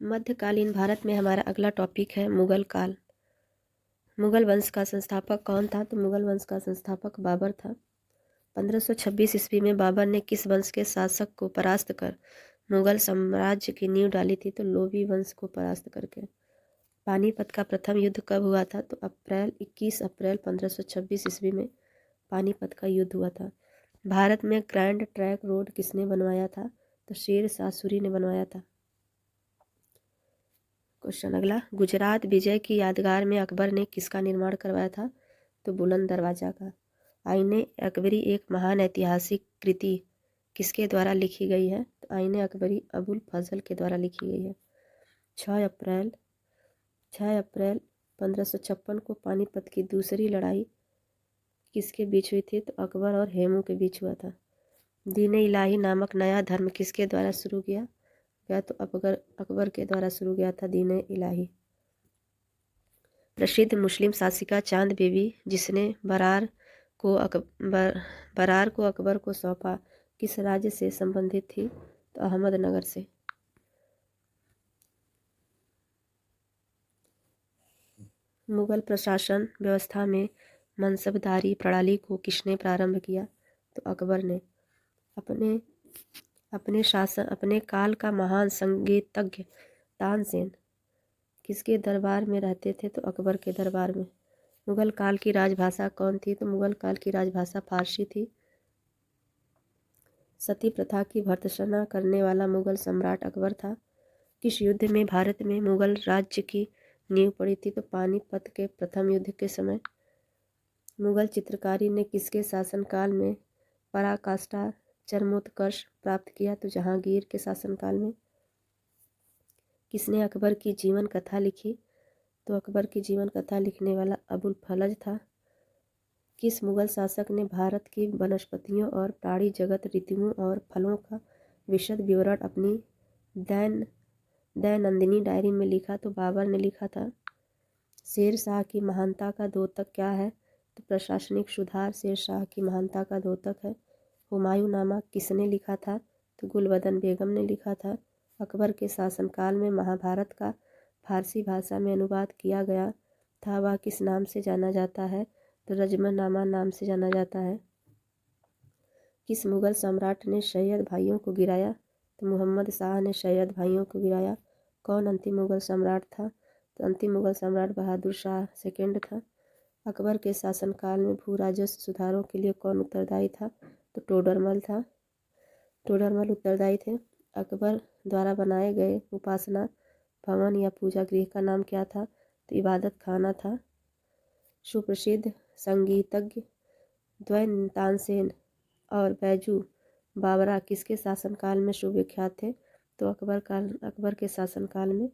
मध्यकालीन भारत में हमारा अगला टॉपिक है मुगल काल। मुगल वंश का संस्थापक कौन था? तो मुगल वंश का संस्थापक बाबर था। 1526 ईस्वी में बाबर ने किस वंश के शासक को परास्त कर मुगल साम्राज्य की नींव डाली थी? तो लोधी वंश को परास्त करके। पानीपत का प्रथम युद्ध कब हुआ था? तो 21 अप्रैल 1526 ईस्वी में पानीपत का युद्ध हुआ था। भारत में ग्रैंड ट्रंक रोड किसने बनवाया था? तो शेर शाह सूरी ने बनवाया था। क्वेश्चन अगला, गुजरात विजय की यादगार में अकबर ने किसका निर्माण करवाया था? तो बुलंद दरवाजा का। आईने अकबरी एक महान ऐतिहासिक कृति किसके द्वारा लिखी गई है? तो आईने अकबरी अबुल फजल के द्वारा लिखी गई है। 6 अप्रैल 1556 को पानीपत की दूसरी लड़ाई किसके बीच हुई थी? तो अकबर और हेमू के बीच हुआ था। दीन इलाही नामक नया धर्म किसके द्वारा शुरू किया गया? तो अकबर के द्वारा शुरू किया था दीन इलाही। प्रसिद्ध मुस्लिम शासिका चांद बीबी जिसने बरार को अकबर को सौंपा किस राज्य से संबंधित थी? तो अहमदनगर से। मुगल प्रशासन व्यवस्था में मनसबदारी प्रणाली को किसने प्रारंभ किया? तो अकबर ने। अपने काल का महान संगीतज्ञ तानसेन किसके दरबार में रहते थे? तो अकबर के दरबार में। मुगल काल की राजभाषा कौन थी? तो मुगल काल की राजभाषा फारसी थी। सती प्रथा की भर्त्सना करने वाला मुगल सम्राट अकबर था। किस युद्ध में भारत में मुगल राज्य की नींव पड़ी थी? तो पानीपत के प्रथम युद्ध के समय। मुगल चित्रकारी ने किसके शासनकाल में पराकाष्ठा चरमोत्कर्ष प्राप्त किया? तो जहांगीर के शासनकाल में। किसने अकबर की जीवन कथा लिखी? तो अकबर की जीवन कथा लिखने वाला अबुल फजल था। किस मुगल शासक ने भारत की वनस्पतियों और प्राणी जगत ऋतुओं और फलों का विशद विवरण अपनी दैनंदिनी डायरी में लिखा? तो बाबर ने लिखा था। शेर शाह की महानता का द्योतक क्या है? तो प्रशासनिक सुधार शेर शाह की महानता का द्योतक है। हुमायूं नामा किसने लिखा था? तो गुलबदन बेगम ने लिखा था। अकबर के शासनकाल में महाभारत का फारसी भाषा में अनुवाद किया गया था, वह किस नाम से जाना जाता है? तो रजमनामा नाम से जाना जाता है। किस मुगल सम्राट ने सैयद भाइयों को गिराया? तो मुहम्मद शाह ने सैयद भाइयों को गिराया। कौन अंतिम मुगल सम्राट था? तो अंतिम मुगल सम्राट बहादुर शाह सेकेंड था। अकबर के शासनकाल में भू राजस्व सुधारों के लिए कौन उत्तरदायी था? तो टोडरमल था। टोडरमल उत्तरदायी थे। अकबर द्वारा बनाए गए उपासना भवन या पूजा गृह का नाम क्या था? तो इबादत खाना था। सुप्रसिद्ध संगीतज्ञ द्वय तानसेन और बैजू बावरा किसके शासनकाल में सुविख्यात थे? तो अकबर के शासनकाल में।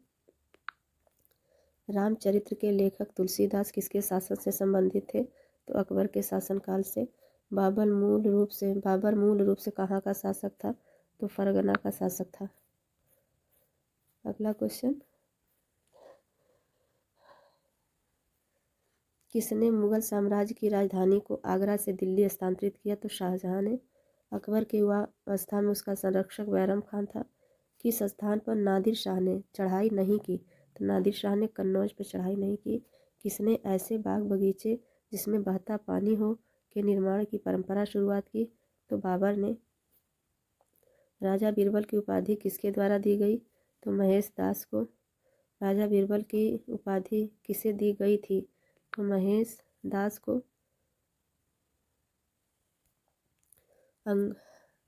रामचरित्र के लेखक तुलसीदास किसके शासन से संबंधित थे? तो अकबर के शासनकाल से। बाबर मूल रूप से कहाँ का शासक था? तो फरगना का शासक था। अगला क्वेश्चन, किसने मुगल साम्राज्य की राजधानी को आगरा से दिल्ली स्थानांतरित किया? तो शाहजहां ने। अकबर की युवा अवस्था में उसका संरक्षक बैरम खान था। किस स्थान पर नादिर शाह ने चढ़ाई नहीं की? तो नादिर शाह ने कन्नौज पर चढ़ाई नहीं की। किसने ऐसे बाग बगीचे जिसमें बहता पानी हो के निर्माण की परंपरा शुरुआत की? तो बाबर ने। राजा बीरबल की उपाधि किसके द्वारा दी गई? तो महेश दास को। राजा बीरबल की उपाधि किसे दी गई थी? तो महेश दास को।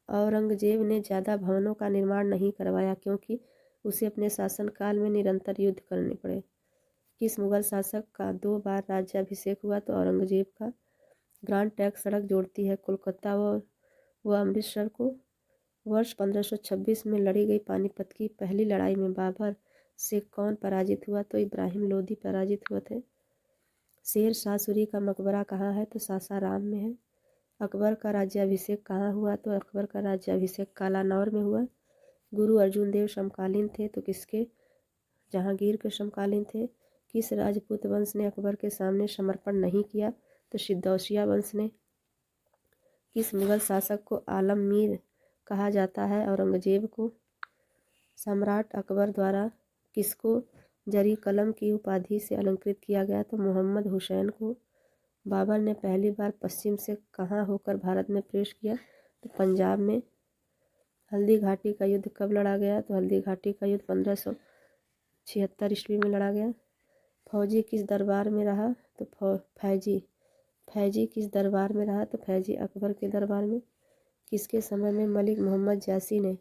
औरंगजेब ने ज़्यादा भवनों का निर्माण नहीं करवाया क्योंकि उसे अपने शासनकाल में निरंतर युद्ध करने पड़े। किस मुगल शासक का 2 बार राज्याभिषेक हुआ? तो औरंगजेब का। ग्रांड ट्रंक सड़क जोड़ती है कोलकाता व अमृतसर को। वर्ष 1526 में लड़ी गई पानीपत की पहली लड़ाई में बाबर से कौन पराजित हुआ? तो इब्राहिम लोदी पराजित हुए थे। शेर शाह सूरी का मकबरा कहाँ है? तो सासाराम में है। अकबर का राज्याभिषेक कहाँ हुआ? तो अकबर का राज्याभिषेक कालानौर में हुआ। गुरु अर्जुन देव समकालीन थे तो किसके? जहांगीर के समकालीन थे। किस राजपूत वंश ने अकबर के सामने समर्पण नहीं किया? तो सिद्धौसिया वंश ने। किस मुगल शासक को आलम मीर कहा जाता है? औरंगजेब को। सम्राट अकबर द्वारा किसको जरी कलम की उपाधि से अलंकृत किया गया? तो मोहम्मद हुसैन को। बाबर ने पहली बार पश्चिम से कहाँ होकर भारत में प्रवेश किया? तो पंजाब में। हल्दी घाटी का युद्ध कब लड़ा गया? तो हल्दी घाटी का युद्ध 1576 ईस्वी में लड़ा गया। फौजी किस दरबार में रहा? तो फैजी किस दरबार में रहा? तो फैजी अकबर के दरबार में। किसके समय में मलिक मोहम्मद जासी ने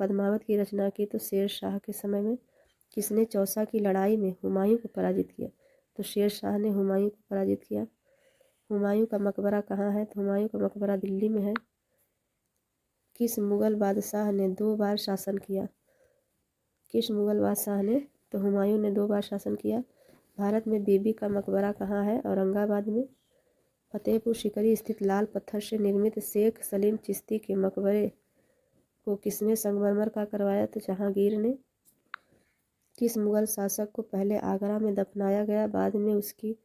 पद्मावत की रचना की? तो शेर शाह के समय में। किसने चौसा की लड़ाई में हुमायूं को पराजित किया? तो शेर शाह ने हुमायूं को पराजित किया। हुमायूं का मकबरा कहाँ है? तो हुमायूं का मकबरा दिल्ली में है। किस मुगल बादशाह ने 2 बार शासन किया? किस मुगल बादशाह ने? तो हुमायूं ने 2 बार शासन किया। भारत में बीबी का मकबरा कहाँ है? औरंगाबाद में। फतेहपुर सीकरी स्थित लाल पत्थर से निर्मित शेख सलीम चिश्ती के मकबरे को किसने संगमरमर का करवाया? तो जहांगीर ने। किस मुगल शासक को पहले आगरा में दफनाया गया, बाद में उसकी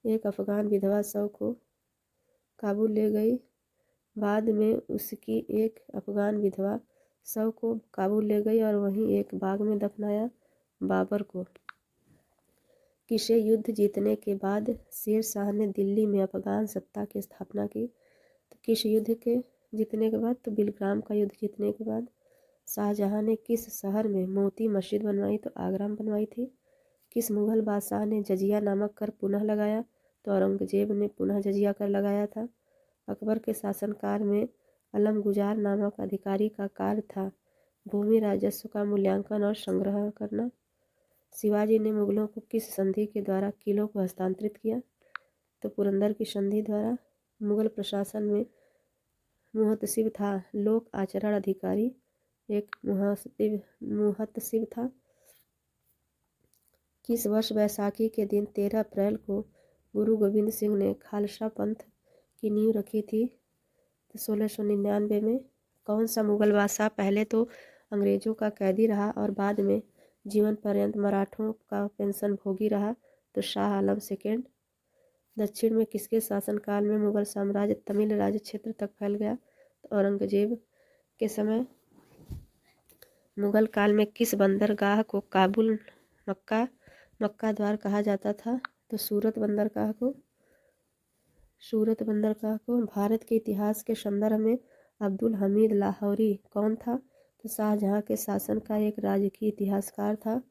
एक अफगान विधवा शव को काबुल ले गई? बाद में उसकी एक अफगान विधवा शव को काबुल ले गई और वहीं एक बाग में दफनाया? बाबर को। किसे युद्ध जीतने के बाद शेर शाह ने दिल्ली में अफगान सत्ता की स्थापना की? तो किस युद्ध के जीतने के बाद? तो बिलग्राम का युद्ध जीतने के बाद। शाहजहां ने किस शहर में मोती मस्जिद बनवाई? तो आगरा में बनवाई थी। किस मुगल बादशाह ने जजिया नामक कर पुनः लगाया? तो औरंगजेब ने पुनः जजिया कर लगाया था। अकबर के शासनकाल में अलमगुजार नामक अधिकारी का कार्य था भूमि राजस्व का मूल्यांकन और संग्रह करना। शिवाजी ने मुगलों को किस संधि के द्वारा किलों को हस्तांतरित किया? तो पुरंदर की संधि द्वारा। मुगल प्रशासन में मुहतसिब था लोक आचरण अधिकारी, एक मुहतसिब था। किस वर्ष बैसाखी के दिन 13 अप्रैल को गुरु गोविंद सिंह ने खालसा पंथ की नींव रखी थी? तो 1699 में। कौन सा मुगल बादशाह पहले तो अंग्रेजों का कैदी रहा और बाद में जीवन पर्यंत मराठों का पेंशन भोगी रहा? तो शाह आलम सेकेंड। दक्षिण में किसके शासनकाल में मुगल साम्राज्य तमिल राज्य क्षेत्र तक फैल गया? तो औरंगजेब के समय। मुगल काल में किस बंदरगाह को काबुल मक्का द्वार कहा जाता था? तो सूरत बंदरगाह को। भारत के इतिहास के संदर्भ में अब्दुल हमीद लाहौरी कौन था? तो शाहजहां के शासन का एक राजकीय इतिहासकार था।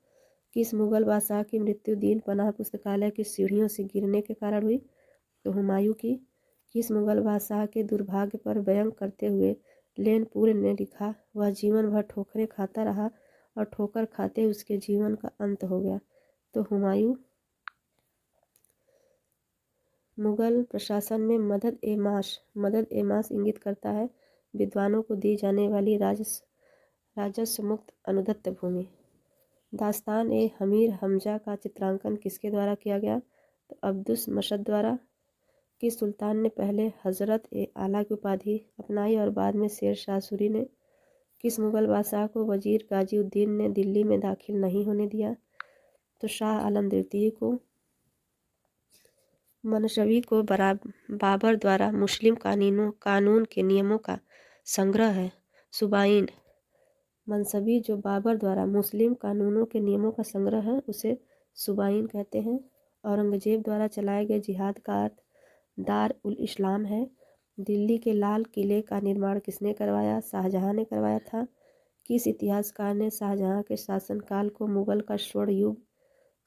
किस मुगल बादशाह की मृत्यु दीन पनाह पुस्तकालय की सीढ़ियों से गिरने के कारण हुई? तो हुमायूं की। किस मुगल बादशाह के दुर्भाग्य पर व्यंग करते हुए लेनपुर ने लिखा, वह जीवन भर ठोकरें खाता रहा और ठोकर खाते उसके जीवन का अंत हो गया? तो हुमायूं। मुगल प्रशासन में मदद ए माश इंगित करता है विद्वानों को दी जाने वाली राजस्व मुक्त अनुदत्त भूमि। दास्तान ए हमीर हमजा का चित्रांकन किसके द्वारा किया गया? तो अब्दुस मसद द्वारा। किस सुल्तान ने पहले हजरत ए आला की उपाधि अपनाई और बाद में शेर शाह सूरी ने? किस मुगल बादशाह को वजीर गाजीउद्दीन ने दिल्ली में दाखिल नहीं होने दिया? तो शाह आलम द्वितीय को। मनसबी को बाबर द्वारा मुस्लिम कानून के नियमों का संग्रह है सुबाइन। मनसबी जो बाबर द्वारा मुस्लिम कानूनों के नियमों का संग्रह है उसे सुबाइन कहते हैं। औरंगजेब द्वारा चलाए गए जिहाद का अर्थ दार उल इस्लाम है। दिल्ली के लाल किले का निर्माण किसने करवाया? शाहजहां ने करवाया था। किस इतिहासकार ने शाहजहां के शासनकाल को मुगल का स्वर्ण युग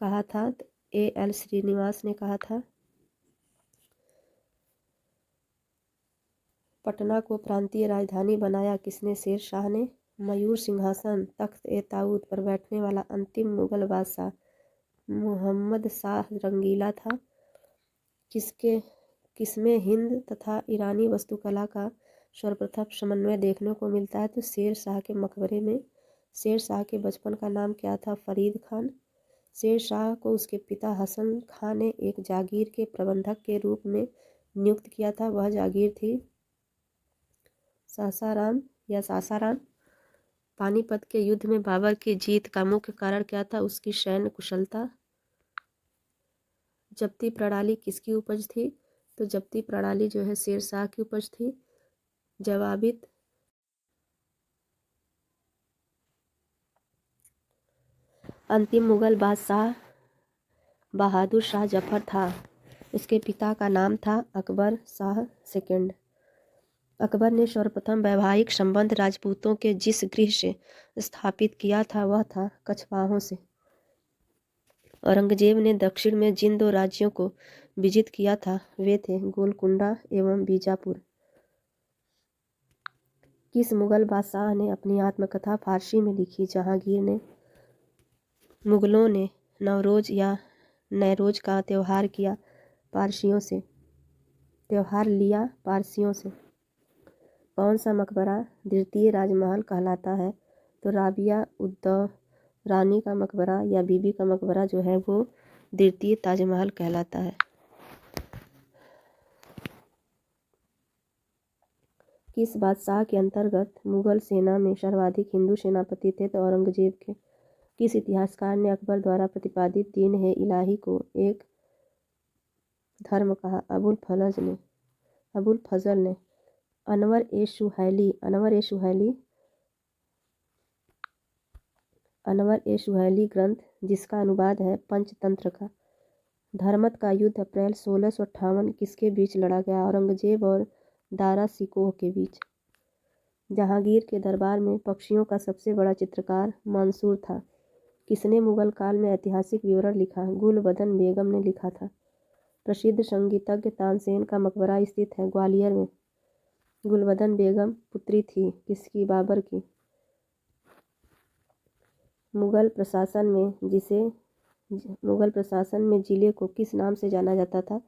कहा था? तो A.L. श्रीनिवास ने कहा था। पटना को प्रांतीय राजधानी बनाया किसने? शेर शाह ने। मयूर सिंहासन तख्त ए ताऊद पर बैठने वाला अंतिम मुगल बादशाह मुहम्मद शाह रंगीला था। किसमें हिंद तथा ईरानी वास्तुकला का सर्वप्रथम समन्वय देखने को मिलता है? तो शेर शाह के मकबरे में। शेर शाह के बचपन का नाम क्या था? फरीद खान। शेर शाह को उसके पिता हसन खां ने एक जागीर के प्रबंधक के रूप में नियुक्त किया था, वह जागीर थी सासाराम। पानीपत के युद्ध में बाबर की जीत का मुख्य कारण क्या था? उसकी सैन्य कुशलता। जब्ती प्रणाली किसकी उपज थी? तो जब्ती प्रणाली जो है शेर शाह की उपज थी। जवाबित अंतिम मुग़ल बादशाह बहादुर शाह जफ़र था। उसके पिता का नाम था अकबर शाह सेकंड। अकबर ने सर्वप्रथम वैवाहिक संबंध राजपूतों के जिस गृह से स्थापित किया था वह था कछवाहों से। औरंगजेब ने दक्षिण में जिन 2 राज्यों को विजित किया था वे थे गोलकुंडा एवं बीजापुर। किस मुग़ल बादशाह ने अपनी आत्मकथा फारसी में लिखी? जहांगीर ने। मुग़लों ने नवरोज़ या नैरोज़ का त्यौहार लिया पारसियों से। कौन सा मकबरा द्वितीय राजमहल कहलाता है? तो राबिया उद्दौरानी का मकबरा या बीबी का मकबरा जो है वो द्वितीय ताजमहल कहलाता है। किस बादशाह के अंतर्गत मुग़ल सेना में सर्वाधिक हिंदू सेनापति थे? तो औरंगजेब के। किस इतिहासकार ने अकबर द्वारा प्रतिपादित दीन है इलाही को एक धर्म कहा? अबुल फजल ने। अनवर ए सुहैली ग्रंथ जिसका अनुवाद है पंचतंत्र का। धर्मत का युद्ध अप्रैल 1658 किसके बीच लड़ा गया? औरंगजेब और दारा शिकोह के बीच। जहांगीर के दरबार में पक्षियों का सबसे बड़ा चित्रकार मंसूर था। किसने मुग़ल काल में ऐतिहासिक विवरण लिखा? गुलबदन बेगम ने लिखा था। प्रसिद्ध संगीतज्ञ तानसेन का मकबरा स्थित है ग्वालियर में। गुलबदन बेगम पुत्री थी किसकी? बाबर की। मुग़ल प्रशासन में जिले को किस नाम से जाना जाता था?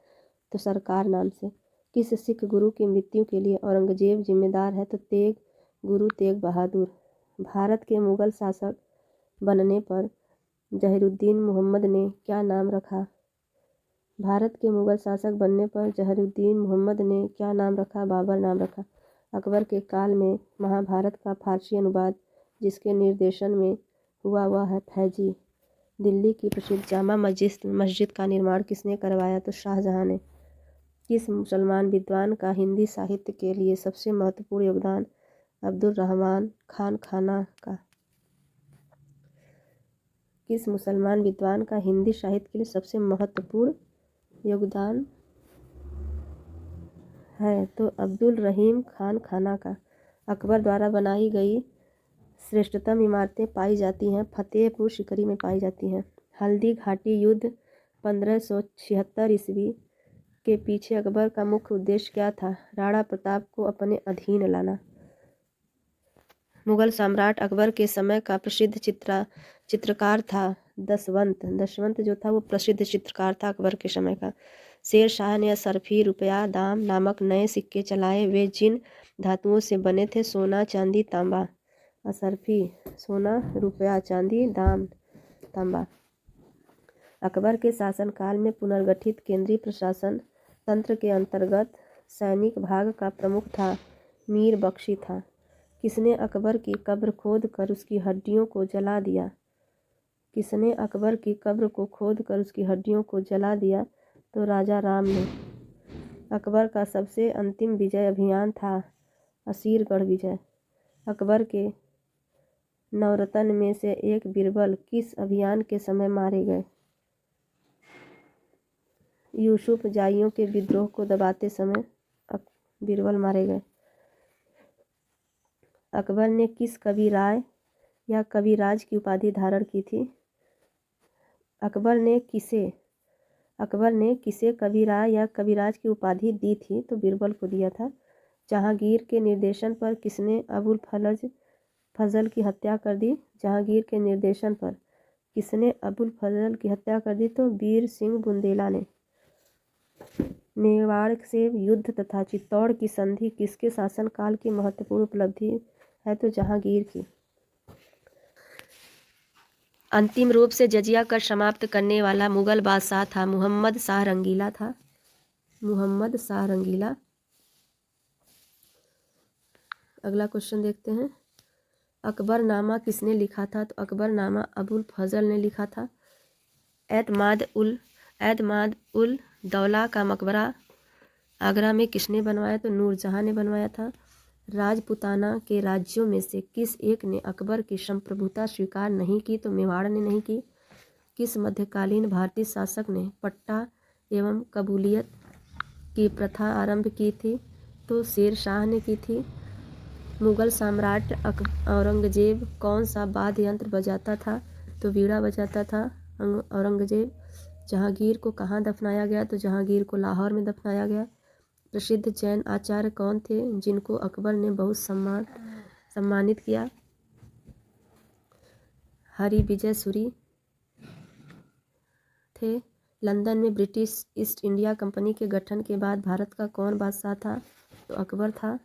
तो सरकार नाम से। किस सिख गुरु की मृत्यु के लिए औरंगजेब जिम्मेदार है? तो गुरु तेग बहादुर। भारत के मुग़ल शासक बनने पर जहीरुद्दीन मोहम्मद ने क्या नाम रखा? बाबर नाम रखा। अकबर के काल में महाभारत का फारसी अनुवाद जिसके निर्देशन में हुआ वह है फैजी। दिल्ली की प्रसिद्ध जामा मस्जिद का निर्माण किसने करवाया? तो शाहजहां ने। किस मुसलमान विद्वान का हिंदी साहित्य के लिए सबसे महत्वपूर्ण योगदान? अब्दुल रहमान खान खाना का। किस मुसलमान विद्वान का हिंदी साहित्य के लिए सबसे महत्वपूर्ण योगदान है? तो अब्दुल रहीम खान खाना का। अकबर द्वारा बनाई गई श्रेष्ठतम इमारतें पाई जाती हैं फतेहपुर सीकरी में पाई जाती हैं। हल्दी घाटी युद्ध 1576 ईस्वी के पीछे अकबर का मुख्य उद्देश्य क्या था? राणा प्रताप को अपने अधीन लाना। मुग़ल सम्राट अकबर के समय का प्रसिद्ध चित्रकार था दशवंत जो था वो प्रसिद्ध चित्रकार था अकबर के समय का। शेर शाह ने असरफी रुपया दाम नामक नए सिक्के चलाए। वे जिन धातुओं से बने थे? सोना चांदी तांबा। असरफी सोना, रुपया चांदी, दाम तांबा। अकबर के शासनकाल में पुनर्गठित केंद्रीय प्रशासन तंत्र के अंतर्गत सैनिक भाग का प्रमुख था मीर बख्शी था। किसने अकबर की कब्र खोद कर उसकी हड्डियों को जला दिया? तो राजा राम ने। अकबर का सबसे अंतिम विजय अभियान था असीरगढ़ विजय। अकबर के नवरत्न में से एक बीरबल किस अभियान के समय मारे गए? यूसुफ जाइयों के विद्रोह को दबाते समय बीरबल मारे गए। अकबर ने किस कवि राय या कविराज की उपाधि धारण की थी? अकबर ने किसे कविराय या कविराज की उपाधि दी थी? तो बीरबल को दिया था। जहांगीर के निर्देशन पर किसने अबुल फजल की हत्या कर दी? जहांगीर के निर्देशन पर किसने अबुल फजल की हत्या कर दी? तो वीर सिंह बुंदेला ने। मेवाड़ से युद्ध तथा चित्तौड़ की संधि किसके शासनकाल की महत्वपूर्ण उपलब्धि है? तो जहांगीर की। अंतिम रूप से जजिया कर समाप्त करने वाला मुग़ल बादशाह था मुहम्मद शाह रंगीला। अगला क्वेश्चन देखते हैं। अकबरनामा किसने लिखा था? तो अकबरनामा अबुल फजल ने लिखा था। एतमाद उल दौला का मकबरा आगरा में किसने बनवाया? तो नूरजहां ने बनवाया था। राजपूताना के राज्यों में से किस एक ने अकबर की संप्रभुता स्वीकार नहीं की? तो मेवाड़ ने नहीं की। किस मध्यकालीन भारतीय शासक ने पट्टा एवं कबूलियत की प्रथा आरंभ की थी? तो शेर शाह ने की थी। मुगल सम्राट औरंगजेब कौन सा वाद्य यंत्र बजाता था? तो वीणा बजाता था औरंगजेब। जहांगीर को कहाँ दफनाया गया? तो जहांगीर को लाहौर में दफनाया गया। प्रसिद्ध जैन आचार्य कौन थे जिनको अकबर ने बहुत सम्मानित किया? हरिविजय सूरी थे। लंदन में ब्रिटिश ईस्ट इंडिया कंपनी के गठन के बाद भारत का कौन बादशाह था? तो अकबर था।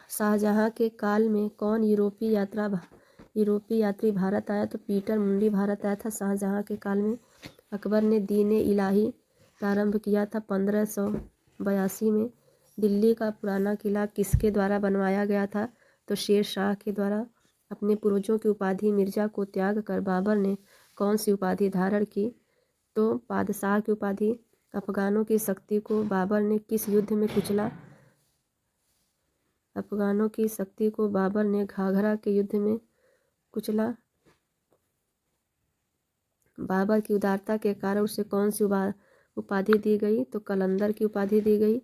शाहजहां के काल में कौन यूरोपीय यात्री भारत आया? तो पीटर मुंडी भारत आया था शाहजहां के काल में। अकबर ने दीन-ए इलाही प्रारंभ किया था 1582 में। दिल्ली का पुराना किला किसके द्वारा बनवाया गया था? तो शेर शाह के द्वारा। अपने पूर्वजों की उपाधि मिर्जा को त्याग कर बाबर ने कौन सी उपाधि धारण की? तो बादशाह की उपाधि। अफगानों की शक्ति को बाबर ने किस युद्ध में कुचला? अफगानों की शक्ति को बाबर ने घाघरा के युद्ध में कुचला। बाबर की उदारता के कारण उसे कौन सी उपाधि दी गई? तो कलंदर की उपाधि दी गई।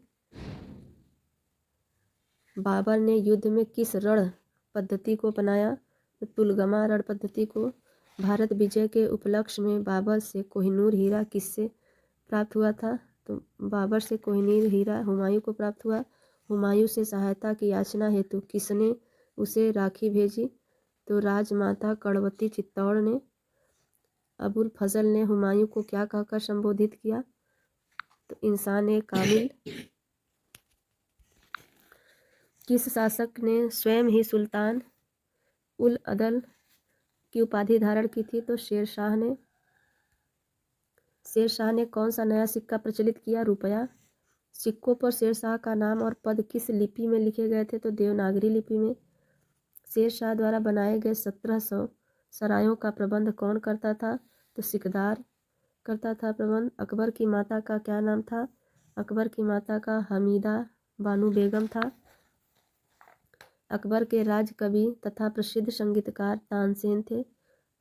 बाबर ने युद्ध में किस रण पद्धति को अपनाया? तो तुलगमा रण पद्धति को। भारत विजय के उपलक्ष्य में बाबर से कोहिनूर हीरा किससे प्राप्त हुआ था? तो बाबर से कोहिनूर हीरा हुमायूं को प्राप्त हुआ। हुमायूं से सहायता की याचना हेतु किसने उसे राखी भेजी? तो राजमाता कड़वती चित्तौड़ ने। अबुल फजल ने हुमायूं को क्या कहकर संबोधित किया? तो इंसान कामिल। किस शासक ने स्वयं ही सुल्तान उल अदल की उपाधि धारण की थी? तो शेर शाह ने। शेर शाह ने कौन सा नया सिक्का प्रचलित किया? रुपया। सिक्कों पर शेर शाह का नाम और पद किस लिपि में लिखे गए थे? तो देवनागरी लिपि में। शेर शाह द्वारा बनाए गए 1700 सरायों का प्रबंध कौन करता था? तो सिकदार करता था प्रबंध। अकबर की माता का क्या नाम था? अकबर की माता का हमीदा बानू बेगम था। अकबर के राज कवि तथा प्रसिद्ध संगीतकार तानसेन थे।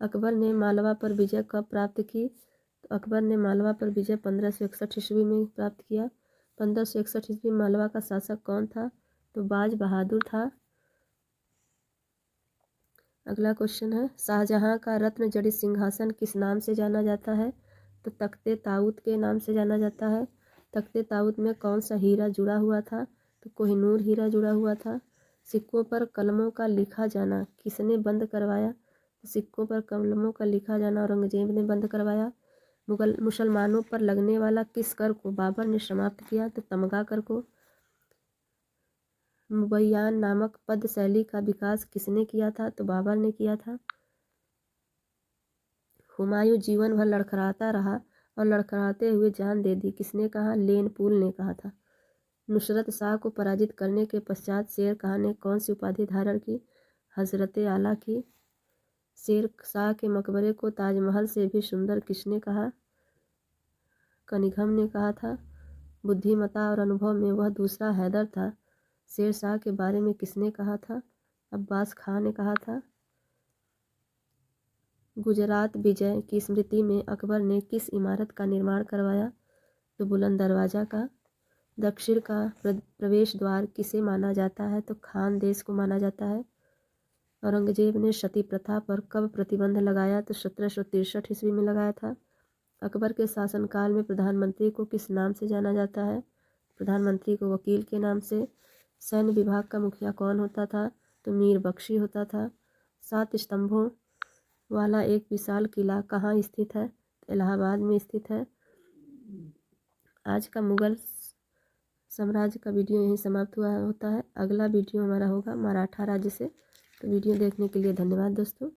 अकबर ने मालवा पर विजय कब प्राप्त की? तो अकबर ने मालवा पर विजय 1561 ईस्वी में प्राप्त किया। 1561 ईस्वी में मालवा का शासक कौन था? तो बाज बहादुर था। अगला क्वेश्चन है, शाहजहां का रत्न जड़ित सिंहासन किस नाम से जाना जाता है? तो तख्ते ताऊत के नाम से जाना जाता है। तख्ते ताऊत में कौन सा हीरा जुड़ा हुआ था? तो कोहिनूर हीरा जुड़ा हुआ था। सिक्कों पर कलमों का लिखा जाना किसने बंद करवाया? तो सिक्कों पर कलमों का लिखा जाना औरंगजेब ने बंद करवाया। मुसलमानों पर लगने वाला किस कर को बाबर ने समाप्त किया? तो तमगा कर को। मुबैयान नामक पद शैली का विकास किसने किया था? तो बाबर ने किया था। हुमायूं जीवन भर लड़खड़ाता रहा और लड़खड़ाते हुए जान दे दी किसने कहा? लेनपुल ने कहा था। नुसरत शाह को पराजित करने के पश्चात शेर शाह ने कौन सी उपाधि धारण की? हजरत आला की। शेर शाह के मकबरे को ताजमहल से भी सुंदर किसने कहा? कनिघम ने कहा था। बुद्धिमत्ता और अनुभव में वह दूसरा हैदर था। शेर शाह के बारे में किसने कहा था? अब्बास खां ने कहा था। गुजरात विजय की स्मृति में अकबर ने किस इमारत का निर्माण करवाया? तो बुलंद दरवाजा का। दक्षिण का प्रवेश द्वार किसे माना जाता है? तो खान देश को माना जाता है। औरंगजेब ने सती प्रथा पर कब प्रतिबंध लगाया? तो 1763 ईस्वी में लगाया था। अकबर के शासनकाल में प्रधानमंत्री को किस नाम से जाना जाता है? प्रधानमंत्री को वकील के नाम से। सैन्य विभाग का मुखिया कौन होता था? तो मीर बख्शी होता था। 7 स्तंभों वाला एक विशाल किला कहाँ स्थित है? इलाहाबाद में स्थित है। आज का मुगल साम्राज्य का वीडियो यहीं समाप्त हुआ होता है। अगला वीडियो हमारा होगा मराठा राज्य से। तो वीडियो देखने के लिए धन्यवाद दोस्तों।